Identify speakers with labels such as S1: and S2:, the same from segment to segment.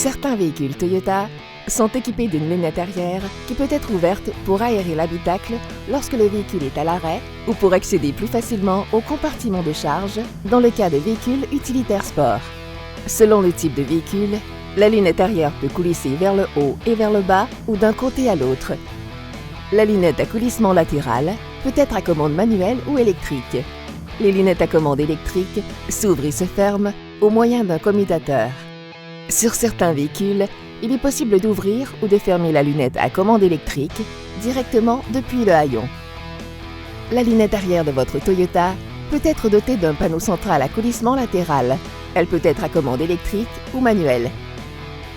S1: Certains véhicules Toyota sont équipés d'une lunette arrière qui peut être ouverte pour aérer l'habitacle lorsque le véhicule est à l'arrêt ou pour accéder plus facilement au compartiment de charge dans le cas de véhicules utilitaires sport. Selon le type de véhicule, la lunette arrière peut coulisser vers le haut et vers le bas ou d'un côté à l'autre. La lunette à coulissement latéral peut être à commande manuelle ou électrique. Les lunettes à commande électrique s'ouvrent et se ferment au moyen d'un commutateur. Sur certains véhicules, il est possible d'ouvrir ou de fermer la lunette à commande électrique directement depuis le haillon. La lunette arrière de votre Toyota peut être dotée d'un panneau central à coulissement latéral. Elle peut être à commande électrique ou manuelle.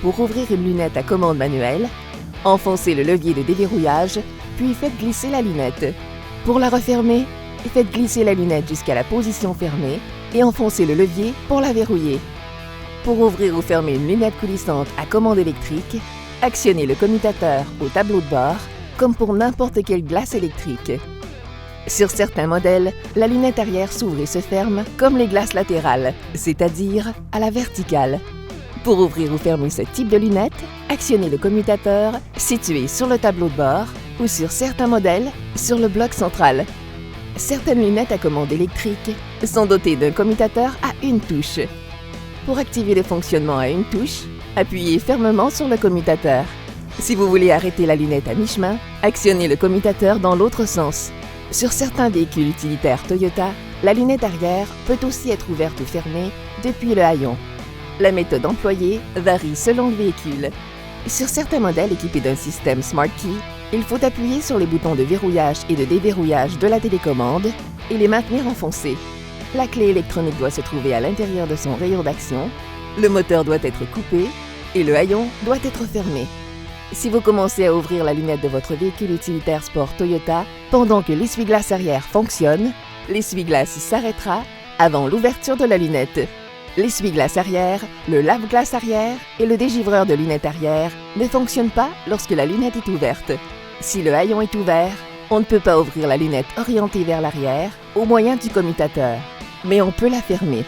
S1: Pour ouvrir une lunette à commande manuelle, enfoncez le levier de déverrouillage, puis faites glisser la lunette. Pour la refermer, faites glisser la lunette jusqu'à la position fermée et enfoncez le levier pour la verrouiller. Pour ouvrir ou fermer une lunette coulissante à commande électrique, actionnez le commutateur au tableau de bord, comme pour n'importe quelle glace électrique. Sur certains modèles, la lunette arrière s'ouvre et se ferme comme les glaces latérales, c'est-à-dire à la verticale. Pour ouvrir ou fermer ce type de lunette, actionnez le commutateur situé sur le tableau de bord ou sur certains modèles, sur le bloc central. Certaines lunettes à commande électrique sont dotées d'un commutateur à une touche. Pour activer le fonctionnement à une touche, appuyez fermement sur le commutateur. Si vous voulez arrêter la lunette à mi-chemin, actionnez le commutateur dans l'autre sens. Sur certains véhicules utilitaires Toyota, la lunette arrière peut aussi être ouverte ou fermée depuis le haillon. La méthode employée varie selon le véhicule. Sur certains modèles équipés d'un système Smart Key, il faut appuyer sur les boutons de verrouillage et de déverrouillage de la télécommande et les maintenir enfoncés. La clé électronique doit se trouver à l'intérieur de son rayon d'action, le moteur doit être coupé et le haillon doit être fermé. Si vous commencez à ouvrir la lunette de votre véhicule utilitaire sport Toyota pendant que l'essuie-glace arrière fonctionne, l'essuie-glace s'arrêtera avant l'ouverture de la lunette. L'essuie-glace arrière, le lave-glace arrière et le dégivreur de lunette arrière ne fonctionnent pas lorsque la lunette est ouverte. Si le haillon est ouvert, on ne peut pas ouvrir la lunette orientée vers l'arrière au moyen du commutateur, mais on peut la fermer.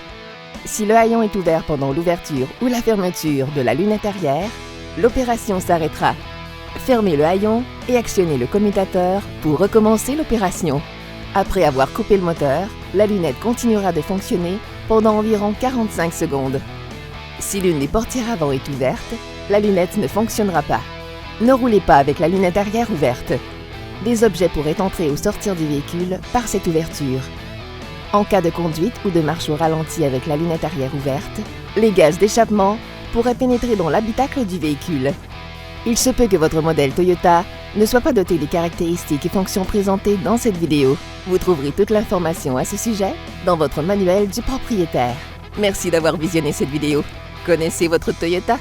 S1: Si le haillon est ouvert pendant l'ouverture ou la fermeture de la lunette arrière, l'opération s'arrêtera. Fermez le haillon et actionnez le commutateur pour recommencer l'opération. Après avoir coupé le moteur, la lunette continuera de fonctionner pendant environ 45 secondes. Si l'une des portières avant est ouverte, la lunette ne fonctionnera pas. Ne roulez pas avec la lunette arrière ouverte. Des objets pourraient entrer ou sortir du véhicule par cette ouverture. En cas de conduite ou de marche au ralenti avec la lunette arrière ouverte, les gaz d'échappement pourraient pénétrer dans l'habitacle du véhicule. Il se peut que votre modèle Toyota ne soit pas doté des caractéristiques et fonctions présentées dans cette vidéo. Vous trouverez toute l'information à ce sujet dans votre manuel du propriétaire. Merci d'avoir visionné cette vidéo. Connaissez votre Toyota?